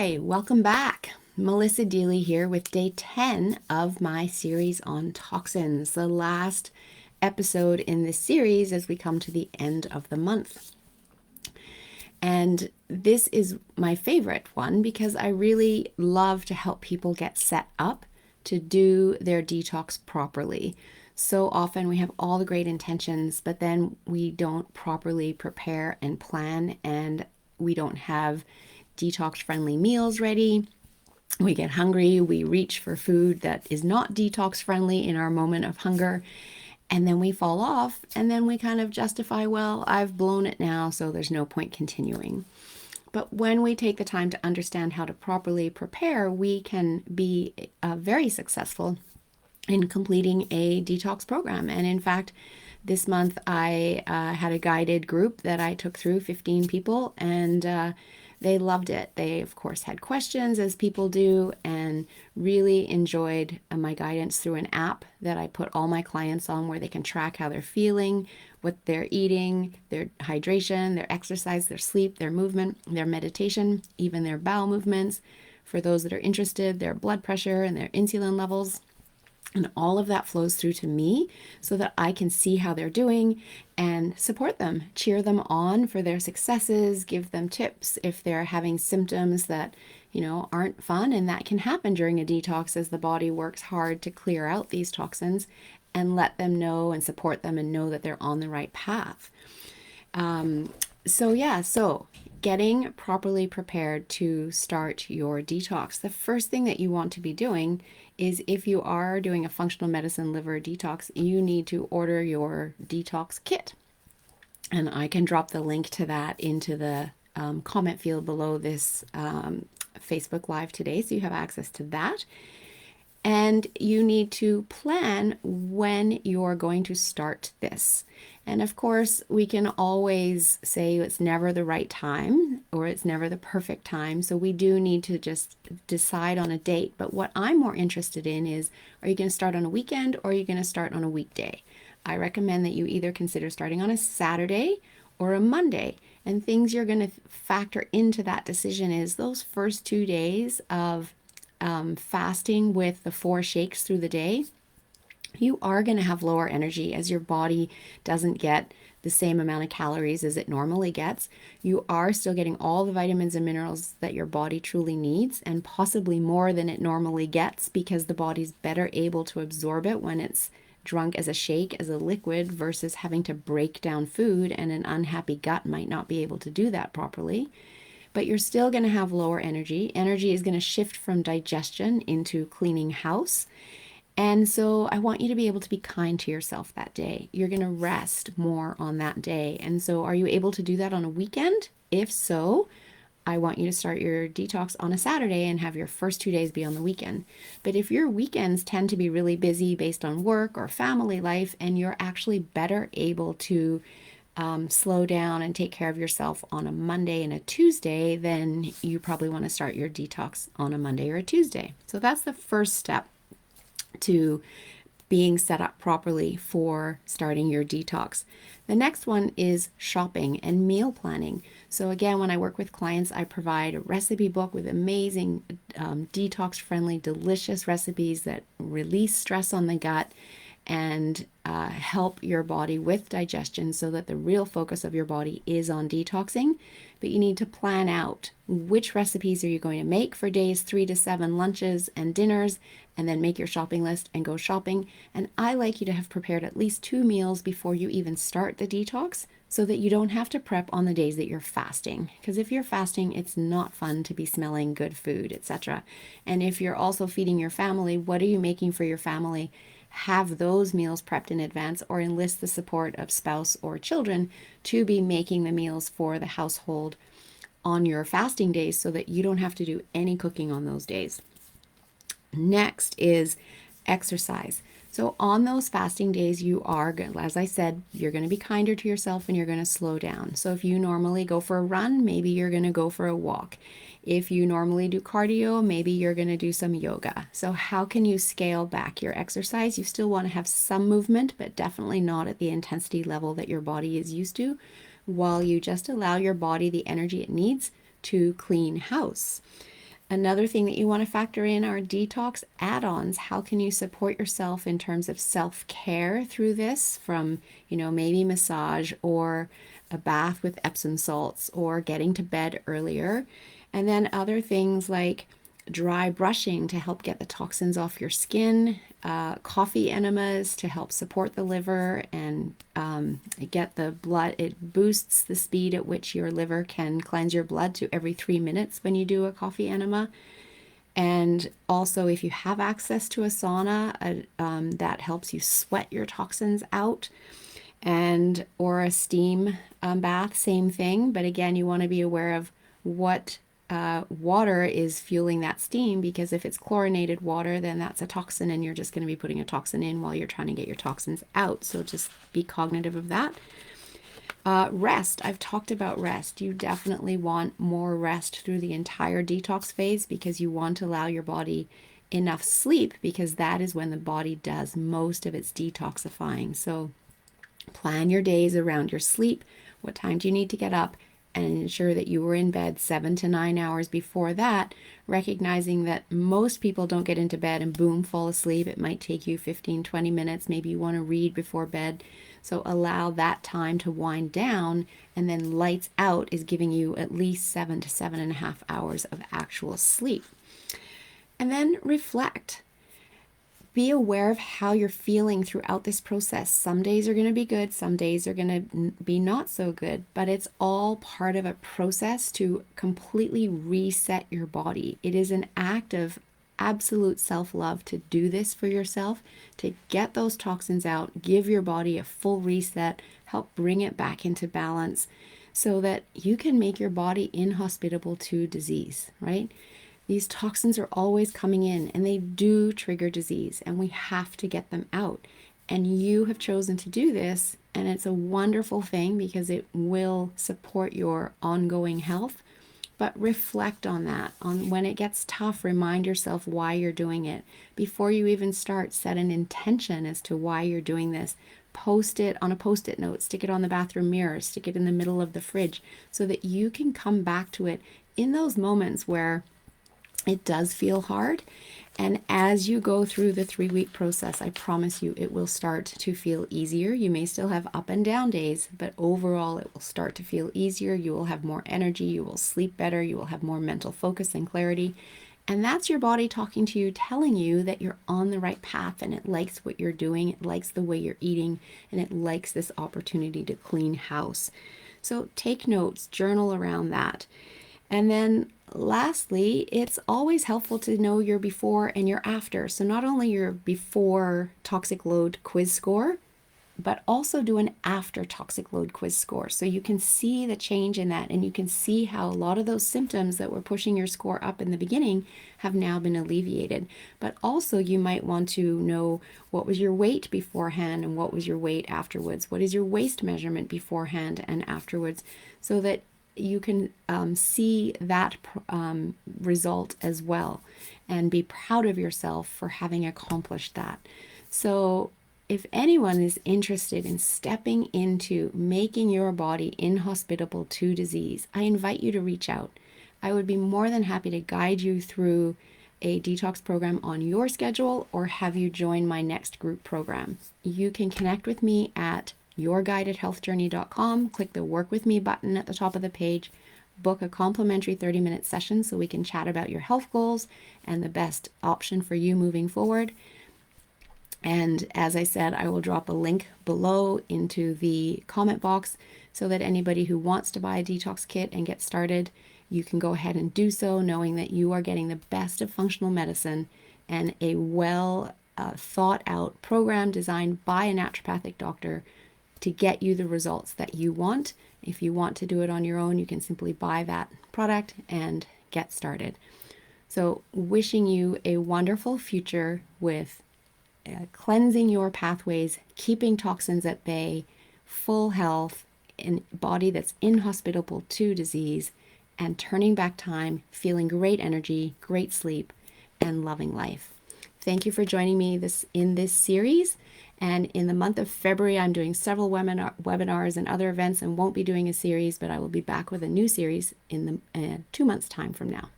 Hi, welcome back. Melissa Deely here with day 10 of my series on toxins, the last episode in this series as we come to the end of the month. And this is my favorite one because I really love to help people get set up to do their detox properly. So often we have all the great intentions, but then we don't properly prepare and plan, and we don't have detox friendly meals ready. We get hungry, we reach for food that is not detox friendly in our moment of hunger, and then we fall off, and then we kind of justify, well, I've blown it now, so there's no point continuing. But when we take the time to understand how to properly prepare, we can be very successful in completing a detox program. And in fact, this month I had a guided group that I took through 15 people, and they loved it. They, of course, had questions, as people do, and really enjoyed my guidance through an app that I put all my clients on where they can track how they're feeling, what they're eating, their hydration, their exercise, their sleep, their movement, their meditation, even their bowel movements. For those that are interested, their blood pressure and their insulin levels. And all of that flows through to me so that I can see how they're doing and support them, cheer them on for their successes, give them tips if they're having symptoms that, aren't fun. And that can happen during a detox as the body works hard to clear out these toxins, and let them know and support them and know that they're on the right path. So getting properly prepared to start your detox. The first thing that you want to be doing is, if you are doing a functional medicine liver detox, you need to order your detox kit. And I can drop the link to that into the comment field below this Facebook Live today, so you have access to that. And you need to plan when you're going to start this. And of course, we can always say it's never the right time or it's never the perfect time. So we do need to just decide on a date. But what I'm more interested in is, are you going to start on a weekend or are you going to start on a weekday? I recommend that you either consider starting on a Saturday or a Monday. And things you're going to factor into that decision is those first 2 days of fasting with the 4 shakes through the day. You are going to have lower energy as your body doesn't get the same amount of calories as it normally gets. You are still getting all the vitamins and minerals that your body truly needs, and possibly more than it normally gets, because the body's better able to absorb it when it's drunk as a shake, as a liquid, versus having to break down food, and an unhappy gut might not be able to do that properly. But you're still going to have lower energy. Energy is going to shift from digestion into cleaning house. And so I want you to be able to be kind to yourself that day. You're going to rest more on that day. And so are you able to do that on a weekend? If so, I want you to start your detox on a Saturday and have your first 2 days be on the weekend. But if your weekends tend to be really busy based on work or family life, and you're actually better able to slow down and take care of yourself on a Monday and a Tuesday, then you probably want to start your detox on a Monday or a Tuesday. So that's the first step to being set up properly for starting your detox. The next one is shopping and meal planning. So again, when I work with clients, I provide a recipe book with amazing detox-friendly, delicious recipes that release stress on the gut and help your body with digestion, so that the real focus of your body is on detoxing. But you need to plan out which recipes are you going to make for days 3 to 7, lunches and dinners, and then make your shopping list and go shopping. And I like you to have prepared at least 2 meals before you even start the detox, so that you don't have to prep on the days that you're fasting. Because if you're fasting, it's not fun to be smelling good food, etc. And if you're also feeding your family, what are you making for your family? Have those meals prepped in advance, or enlist the support of spouse or children to be making the meals for the household on your fasting days, so that you don't have to do any cooking on those days. Next is exercise. So on those fasting days, you are, as I said, you're going to be kinder to yourself and you're going to slow down. So if you normally go for a run, maybe you're going to go for a walk. If you normally do cardio, maybe you're going to do some yoga. So how can you scale back your exercise? You still want to have some movement, but definitely not at the intensity level that your body is used to, while you just allow your body the energy it needs to clean house. Another thing that you want to factor in are detox add-ons. How can you support yourself in terms of self-care through this, from, maybe massage or a bath with Epsom salts or getting to bed earlier. And then other things like dry brushing to help get the toxins off your skin, coffee enemas to help support the liver and get the blood. It boosts the speed at which your liver can cleanse your blood to every 3 minutes when you do a coffee enema. And also, if you have access to a sauna, that helps you sweat your toxins out. And or a steam bath, same thing. But again, you want to be aware of what water is fueling that steam, because if it's chlorinated water, then that's a toxin and you're just going to be putting a toxin in while you're trying to get your toxins out. So just be cognitive of that. Rest. I've talked about rest. You definitely want more rest through the entire detox phase, because you want to allow your body enough sleep, because that is when the body does most of its detoxifying. So plan your days around your sleep. What time do you need to get up? And ensure that you were in bed 7 to 9 hours before that, recognizing that most people don't get into bed and boom, fall asleep. It might take you 15, 20 minutes. Maybe you want to read before bed. So allow that time to wind down, and then lights out is giving you at least 7 to 7.5 hours of actual sleep. And then reflect. Be aware of how you're feeling throughout this process. Some days are going to be good, some days are going to be not so good, but it's all part of a process to completely reset your body. It is an act of absolute self-love to do this for yourself, to get those toxins out, give your body a full reset, help bring it back into balance so that you can make your body inhospitable to disease, right? These toxins are always coming in and they do trigger disease, and we have to get them out. And you have chosen to do this, and it's a wonderful thing because it will support your ongoing health. But reflect on that. On when it gets tough, remind yourself why you're doing it. Before you even start, set an intention as to why you're doing this. Post it on a post-it note, stick it on the bathroom mirror, stick it in the middle of the fridge, so that you can come back to it in those moments where it does feel hard. And as you go through the 3-week process, I promise you it will start to feel easier. You may still have up and down days, but overall it will start to feel easier. You will have more energy, you will sleep better, you will have more mental focus and clarity. And that's your body talking to you, telling you that you're on the right path, and it likes what you're doing, it likes the way you're eating, and it likes this opportunity to clean house. So take notes, journal around that. And then lastly, it's always helpful to know your before and your after. So not only your before toxic load quiz score, but also do an after toxic load quiz score. So you can see the change in that, and you can see how a lot of those symptoms that were pushing your score up in the beginning have now been alleviated. But also you might want to know what was your weight beforehand and what was your weight afterwards. What is your waist measurement beforehand and afterwards, so that you can see that result as well, and be proud of yourself for having accomplished that. So if anyone is interested in stepping into making your body inhospitable to disease, I invite you to reach out. I would be more than happy to guide you through a detox program on your schedule, or have you join my next group program. You can connect with me at yourguidedhealthjourney.com. Click the Work With Me button at the top of the page. Book a complimentary 30-minute session so we can chat about your health goals and the best option for you moving forward. And as I said, I will drop a link below into the comment box so that anybody who wants to buy a detox kit and get started, you can go ahead and do so, knowing that you are getting the best of functional medicine and a well thought out program designed by a naturopathic doctor to get you the results that you want. If you want to do it on your own, you can simply buy that product and get started. So wishing you a wonderful future with cleansing your pathways, keeping toxins at bay, full health, a body that's inhospitable to disease, and turning back time, feeling great energy, great sleep, and loving life. Thank you for joining me in this series. And in the month of February, I'm doing several webinars and other events, and won't be doing a series, but I will be back with a new series in 2 months' time from now.